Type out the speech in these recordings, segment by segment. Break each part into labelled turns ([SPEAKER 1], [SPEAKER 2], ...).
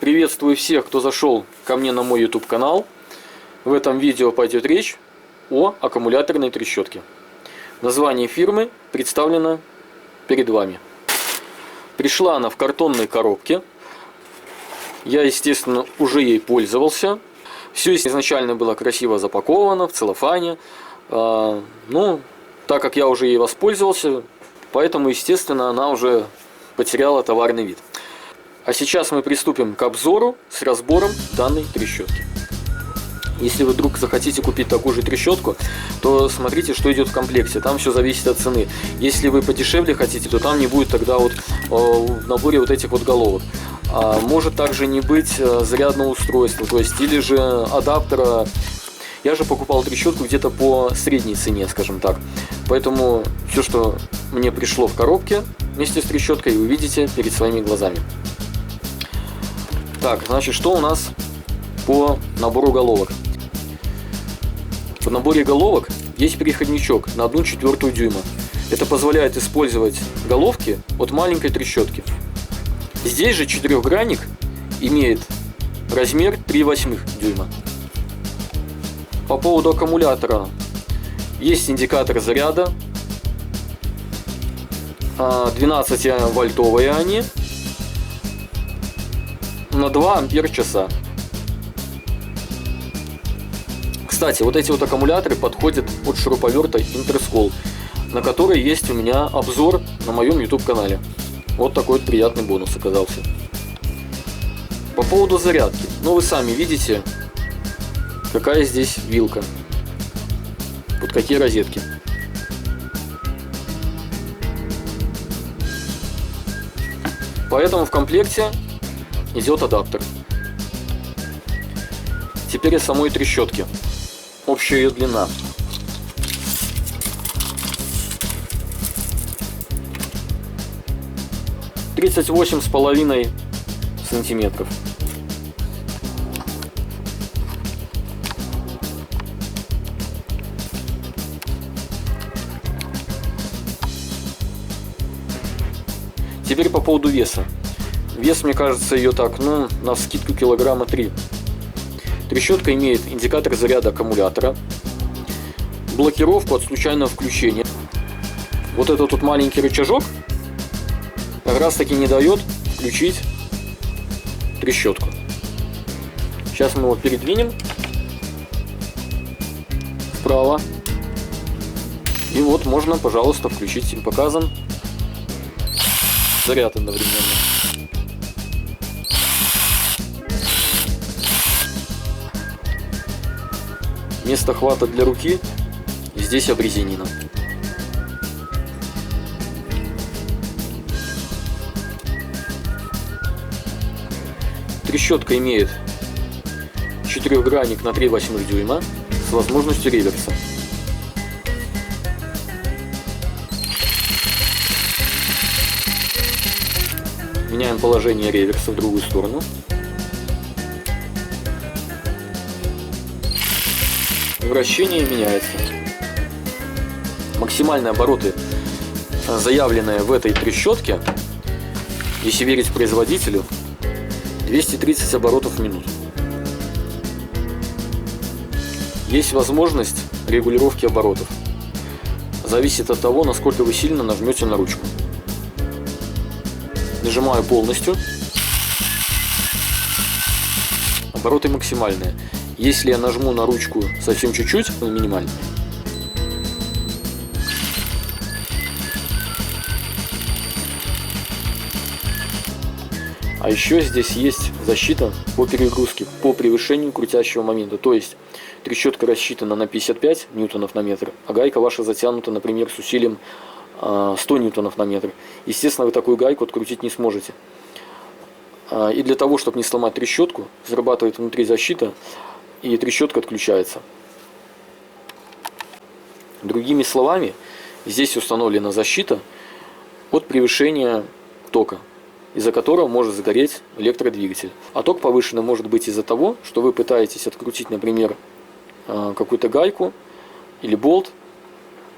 [SPEAKER 1] Приветствую всех, кто зашел ко мне на мой YouTube канал. В этом видео пойдет речь о аккумуляторной трещотке. Название фирмы представлено перед вами. Пришла она в картонной коробке. Я, естественно, уже ей пользовался. Все изначально было красиво запаковано в целлофане. Так как я уже ей воспользовался, поэтому, естественно, она уже потеряла товарный вид. А сейчас мы приступим к обзору с разбором данной трещотки. Если вы вдруг захотите купить такую же трещотку, то смотрите, что идет в комплекте. Там все зависит от цены. Если вы подешевле хотите, то там не будет тогда в наборе этих головок. Может также не быть зарядного устройства, то есть или же адаптера. Я же покупал трещотку где-то по средней цене, скажем так. Поэтому все, что мне пришло в коробке вместе с трещоткой, вы видите перед своими глазами. Так, значит, что у нас по набору головок? В наборе головок есть переходничок на 1/4 дюйма. Это позволяет использовать головки от маленькой трещотки. Здесь же четырехгранник имеет размер 3/8 дюйма. По поводу аккумулятора есть индикатор заряда, 12-вольтовые они, на 2 ампер-часа. Кстати, эти аккумуляторы подходят от шуруповерта Интерскол, на который есть у меня обзор на моем YouTube канале. Вот такой приятный бонус оказался. По поводу зарядки, вы сами видите, какая здесь вилка, под какие розетки. Поэтому в комплекте идет адаптер. Теперь о самой трещотке. Общая ее длина. — 38,5 сантиметров. Теперь по поводу веса. Вес, мне кажется, ее на скидку килограмма 3. Трещотка имеет индикатор заряда аккумулятора, блокировку от случайного включения. Этот маленький рычажок как раз таки не дает включить трещотку. Сейчас мы его передвинем вправо. И можно, пожалуйста, включить. Им показан заряд одновременно. Место хвата для руки здесь обрезинено. Трещотка имеет четырехгранник на 3/8 дюйма с возможностью реверса. Меняем положение реверса в другую сторону. Вращение меняется. Максимальные обороты, заявленные в этой трещотке, если верить производителю, 230 оборотов в минуту. Есть возможность регулировки оборотов. Зависит от того, насколько вы сильно нажмете на ручку. Нажимаю полностью. Обороты максимальные. Если я нажму на ручку совсем чуть-чуть, минимально. А еще здесь есть защита по перегрузке, по превышению крутящего момента. То есть трещотка рассчитана на 55 ньютонов на метр, а гайка ваша затянута, например, с усилием 100 ньютонов на метр. Естественно, вы такую гайку открутить не сможете. И для того, чтобы не сломать трещотку, срабатывает внутри защита, и трещотка отключается. Другими словами, здесь установлена защита от превышения тока, из-за которого может загореть электродвигатель. А ток повышенный может быть из-за того, что вы пытаетесь открутить, например, какую-то гайку или болт,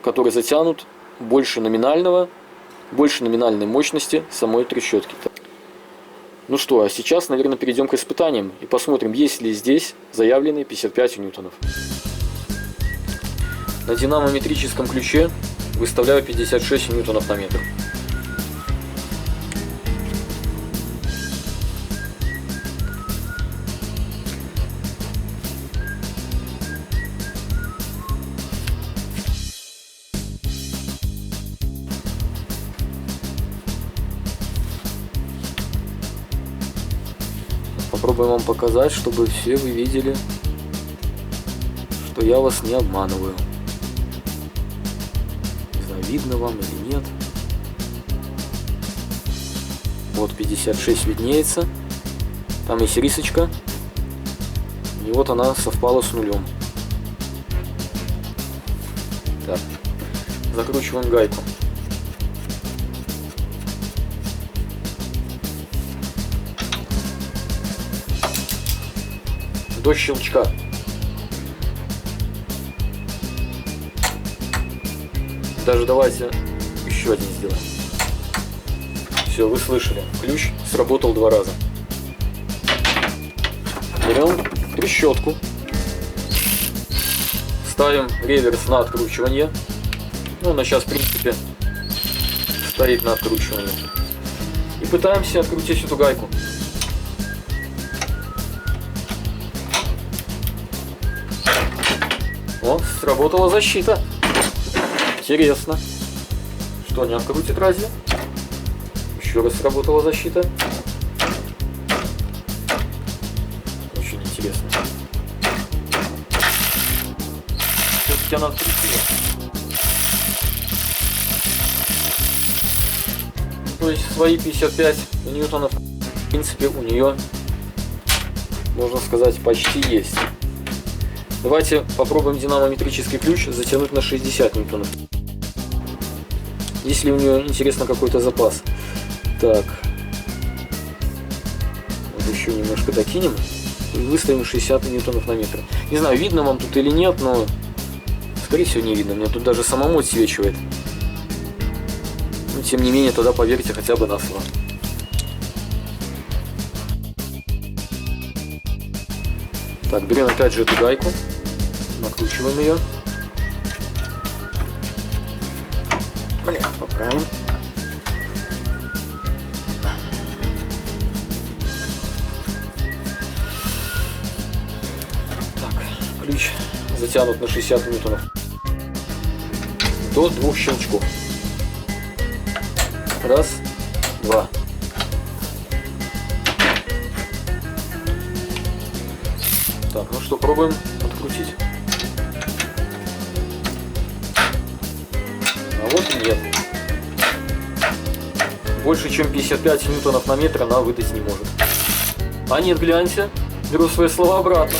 [SPEAKER 1] который затянут больше номинальной мощности самой трещотки. Ну что, а сейчас, наверное, перейдем к испытаниям и посмотрим, есть ли здесь заявленные 55 ньютонов. На динамометрическом ключе выставляю 56 ньютонов на метр. Попробуем вам показать, чтобы все вы видели, что я вас не обманываю. Не знаю, видно вам или нет. Вот 56 виднеется. Там есть рисочка. И вот она совпала с нулем. Так, закручиваем гайку. До щелчка. Даже давайте еще один сделаем. Все, вы слышали. Ключ сработал 2 раза. Берем трещотку. Ставим реверс на откручивание. Ну, она сейчас, в принципе, стоит на откручивании. И пытаемся открутить эту гайку. О, сработала защита. Интересно. Что, не открутит разве? Еще раз сработала защита. Очень интересно. Все-таки она открутила. То есть свои 55 ньютонов, в принципе, у нее, можно сказать, почти есть. Давайте попробуем динамометрический ключ затянуть на 60 ньютонов. Если у нее, интересно, какой-то запас. Так. Вот еще немножко докинем. И выставим 60 ньютонов на метр. Не знаю, видно вам тут или нет, но скорее всего не видно. Мне тут даже самому отсвечивает. Но тем не менее, тогда поверьте хотя бы на слово. Так, берем опять же эту гайку. Накручиваем ее. Блин, поправим. Так, ключ затянут на 60 ньютонов. До 2 щелчков. Раз, два. Так, ну что, пробуем открутить. А вот и нет. Больше чем 55 ньютонов на метр она выдать не может. А нет, гляньте, беру свои слова обратно.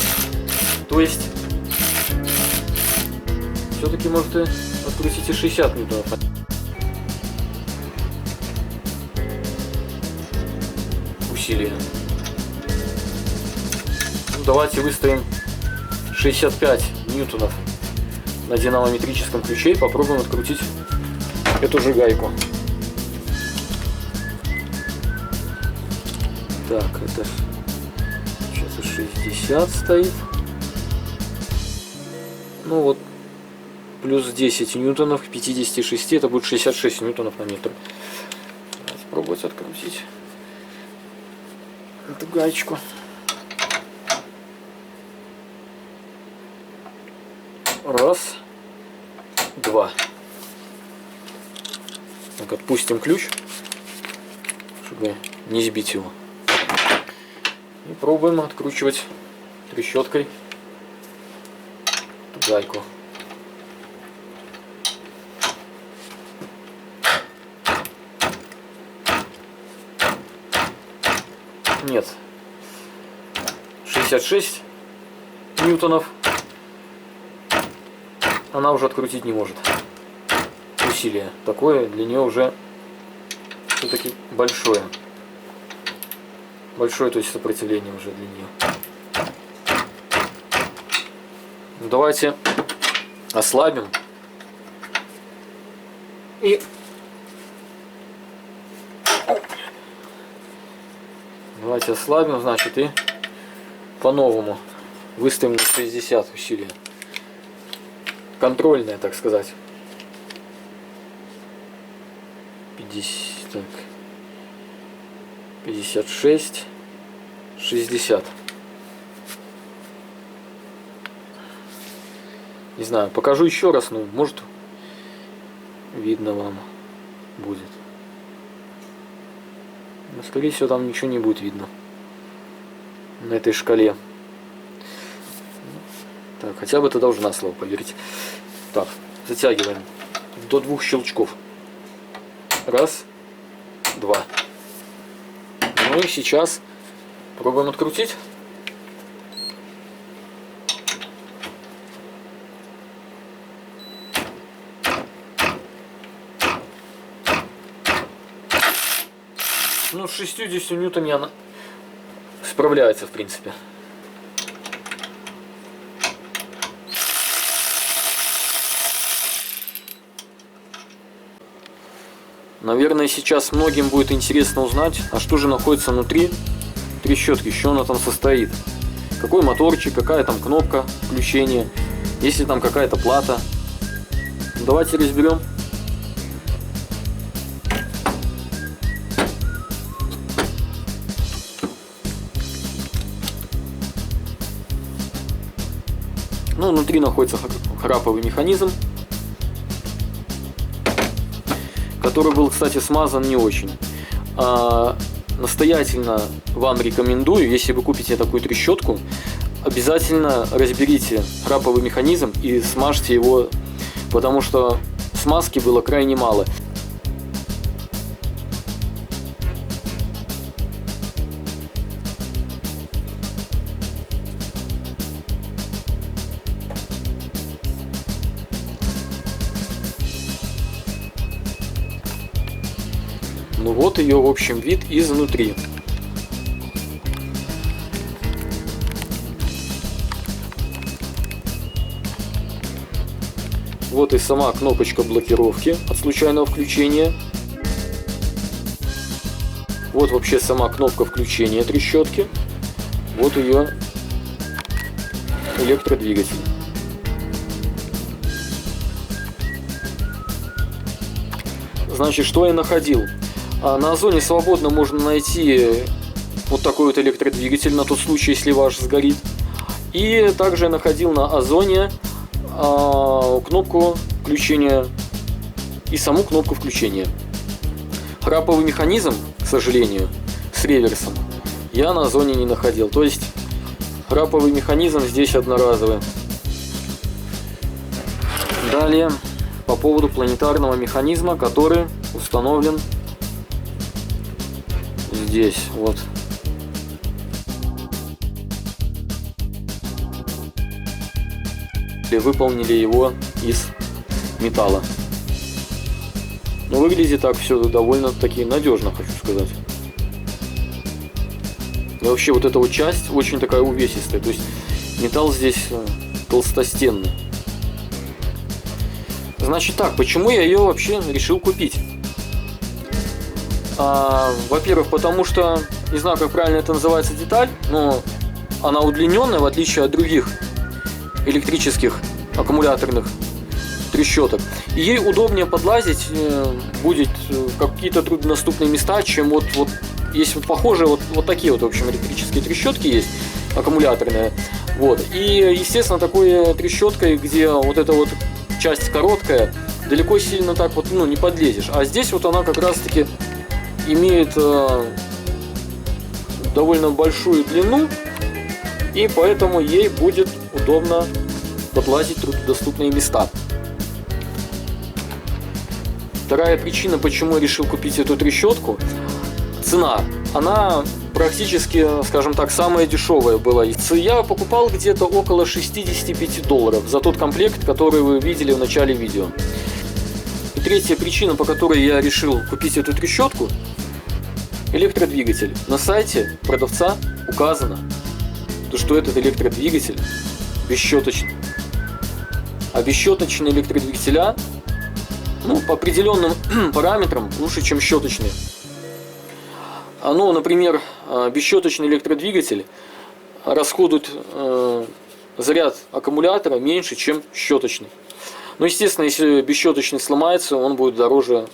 [SPEAKER 1] То есть, все-таки может и открутить и 60 ньютонов. Усилие. Ну, давайте выставим 65 ньютонов на динамометрическом ключе и попробуем открутить эту же гайку. Так, это сейчас 60 стоит. Ну вот, плюс 10 ньютонов к 56, это будет 66 ньютонов на метр. Давайте пробовать открутить эту гаечку. Раз, два. Так, отпустим ключ, чтобы не сбить его. И пробуем откручивать трещоткой эту гайку. Нет. 66 ньютонов она уже открутить не может. Усилие такое для нее уже все-таки большое. Большое, то есть сопротивление уже для нее. Ну, давайте ослабим. И Давайте ослабим, значит, и по-новому выставим на 60 усилия. Контрольное, так сказать. 50, так, 56, 60. Не знаю, покажу еще раз, ну, может, видно вам будет. Но, скорее всего, там ничего не будет видно на этой шкале. Так, хотя бы это должна слово, поверьте. Так, затягиваем до 2 щелчков. Раз, два. Ну и сейчас пробуем открутить. Ну, с 60 ньютами она справляется, в принципе. Наверное, сейчас многим будет интересно узнать, а что же находится внутри трещотки, из чего она там состоит. Какой моторчик, какая там кнопка включения, есть ли там какая-то плата. Давайте разберем. Ну, внутри находится храповый механизм, который был, кстати, смазан не очень. Настоятельно вам рекомендую, если вы купите такую трещотку, обязательно разберите храповый механизм и смажьте его, потому что смазки было крайне мало. Ну вот ее, в общем, вид изнутри. Вот и сама кнопочка блокировки от случайного включения. Вот вообще сама кнопка включения трещотки. Вот ее электродвигатель. Значит, что я находил? На Озоне свободно можно найти вот такой вот электродвигатель на тот случай, если ваш сгорит. И также я находил на Озоне кнопку включения и саму кнопку включения. Храповый механизм, к сожалению, с реверсом я на Озоне не находил. То есть храповый механизм здесь одноразовый. Далее по поводу планетарного механизма, который установлен здесь вот. И выполнили его из металла. Но выглядит так все довольно-таки надежно, хочу сказать. И вообще вот эта вот часть очень такая увесистая. То есть металл здесь толстостенный. Значит так, почему я ее вообще решил купить? Во-первых, потому что, не знаю, как правильно это называется деталь, но она удлиненная, в отличие от других электрических аккумуляторных трещоток. И ей удобнее подлазить будет в какие-то труднодоступные места, чем вот есть вот похожие вот такие вот, в общем, электрические трещотки есть, аккумуляторные. Вот. И, естественно, такой трещоткой, где вот эта вот часть короткая, далеко сильно так вот, ну, не подлезешь. А здесь вот она как раз-таки имеет довольно большую длину, и поэтому ей будет удобно подлазить в труднодоступные места. Вторая причина, почему я решил купить эту трещотку, цена. Она практически, скажем так, самая дешевая была. Я покупал где-то около $65 за тот комплект, который вы видели в начале видео. И третья причина, по которой я решил купить эту трещотку, электродвигатель. На сайте продавца указано, что этот электродвигатель бесщеточный. А бесщеточные электродвигателя, ну, по определенным параметрам лучше, чем щеточные. Ну, например, бесщеточный электродвигатель расходует заряд аккумулятора меньше, чем щеточный. Но, естественно, если бесщеточный сломается, он будет дороже,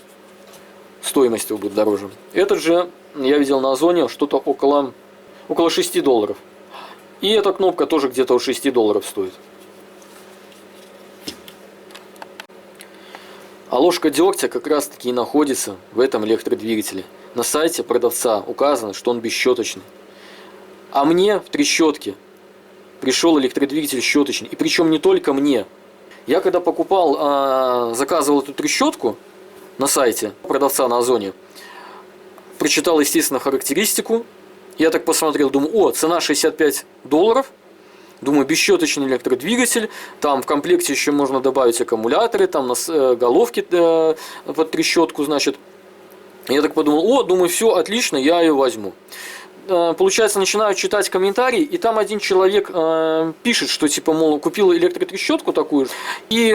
[SPEAKER 1] стоимость его будет дороже. Этот же я видел на Озоне что-то около $6. И эта кнопка тоже где-то от $6 стоит. А ложка дегтя как раз таки и находится в этом электродвигателе. На сайте продавца указано, что он бесщеточный. А мне в трещотке пришел электродвигатель щеточный. И причем не только мне. Я когда покупал, заказывал эту трещотку на сайте продавца на Озоне, прочитал, естественно, характеристику. Я так посмотрел, думаю, цена $65. Думаю, бесщеточный электродвигатель, там в комплекте еще можно добавить аккумуляторы, там головки под трещотку, значит. Я так подумал, думаю, все, отлично, я ее возьму. Получается, начинаю читать комментарии, и там один человек пишет, что типа, мол, купил электротрещотку такую, и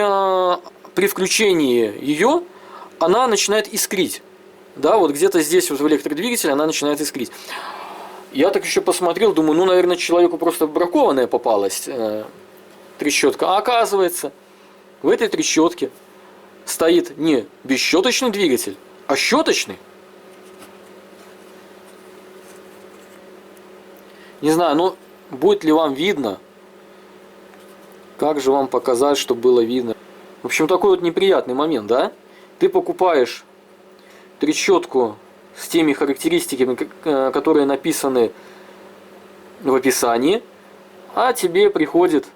[SPEAKER 1] при включении ее она начинает искрить. Да, вот где-то здесь вот в электродвигателе она начинает искрить. Я так еще посмотрел, думаю, наверное, человеку просто бракованная попалась трещотка. А оказывается, в этой трещотке стоит не бесщеточный двигатель, а щеточный. Не знаю, будет ли вам видно. Как же вам показать, чтобы было видно? В общем, такой вот неприятный момент, да? Ты покупаешь трещотку с теми характеристиками, которые написаны в описании, а тебе приходит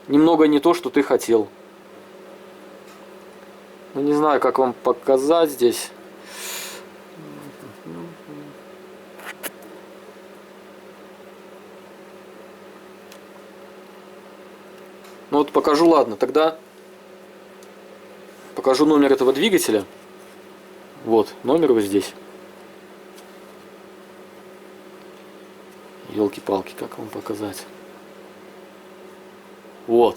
[SPEAKER 1] немного не то, что ты хотел. Не знаю, как вам показать здесь. Вот покажу, ладно, тогда покажу номер этого двигателя. Вот, номер вот здесь. Ёлки-палки, как вам показать? Вот.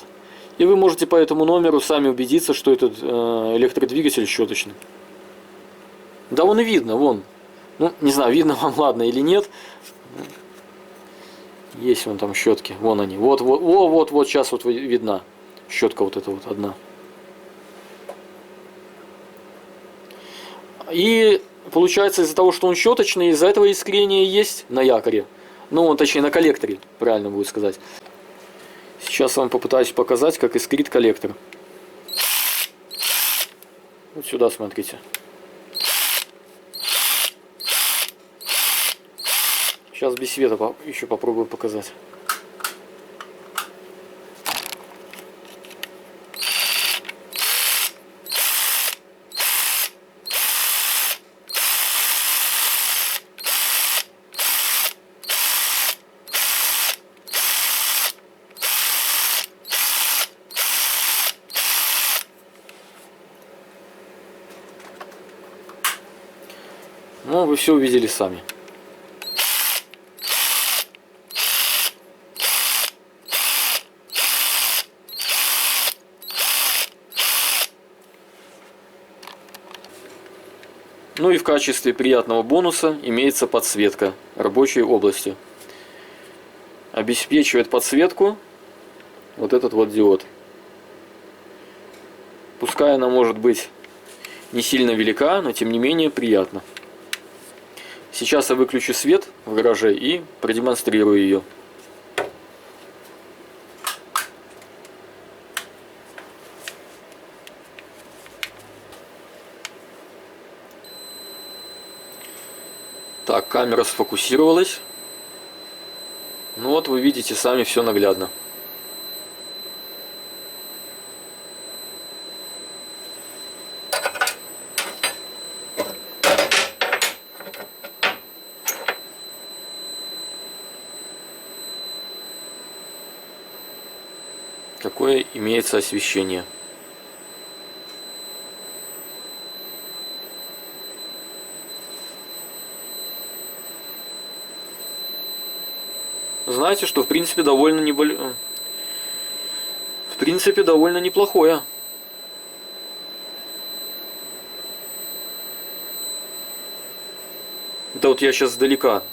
[SPEAKER 1] И вы можете по этому номеру сами убедиться, что этот электродвигатель щеточный. Да вон и видно, вон. Не знаю, видно вам, ладно, или нет. Есть вон там щетки, вон они. Вот, сейчас вот видна щетка вот эта вот одна. И получается, из-за того, что он щеточный, из-за этого искрение есть на якоре. Точнее, на коллекторе, правильно будет сказать. Сейчас вам попытаюсь показать, как искрит коллектор. Вот сюда смотрите. Сейчас без света еще попробую показать. Вы все увидели сами. И в качестве приятного бонуса имеется подсветка рабочей области. Обеспечивает подсветку вот этот вот диод. Пускай она может быть не сильно велика, но тем не менее приятно. Сейчас я выключу свет в гараже и продемонстрирую ее. Так, камера сфокусировалась. Вот вы видите сами все наглядно. Какое имеется освещение. Знаете, что в принципе довольно неплохое. Это вот я сейчас сдалека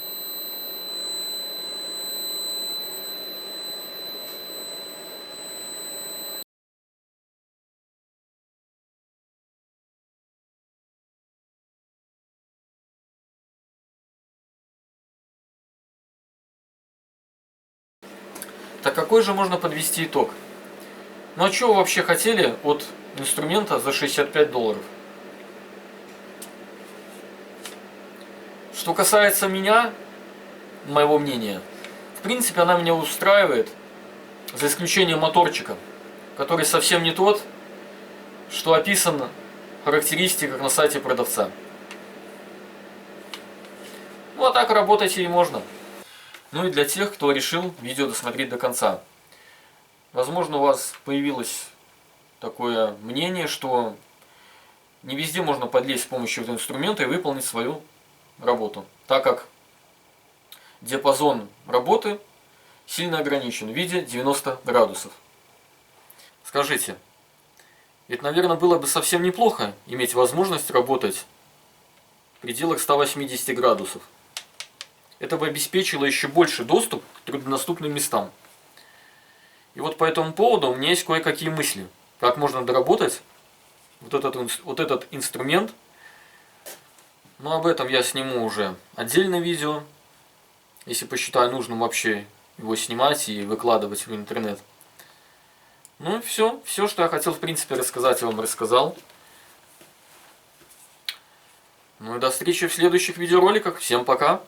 [SPEAKER 1] Так какой же можно подвести итог? Ну а что вы вообще хотели от инструмента за $65? Что касается меня, моего мнения, в принципе она меня устраивает, за исключением моторчика, который совсем не тот, что описан в характеристиках на сайте продавца. Ну а так работать и можно. Ну и для тех, кто решил видео досмотреть до конца. Возможно, у вас появилось такое мнение, что не везде можно подлезть с помощью этого инструмента и выполнить свою работу, так как диапазон работы сильно ограничен в виде 90 градусов. Скажите, ведь, наверное, было бы совсем неплохо иметь возможность работать в пределах 180 градусов. Это бы обеспечило еще больше доступ к труднодоступным местам. И вот по этому поводу у меня есть кое-какие мысли, как можно доработать вот этот инструмент. Но об этом я сниму уже отдельное видео, если посчитаю нужным вообще его снимать и выкладывать в интернет. Ну и все, что я хотел в принципе рассказать, я вам рассказал. Ну и до встречи в следующих видеороликах. Всем пока!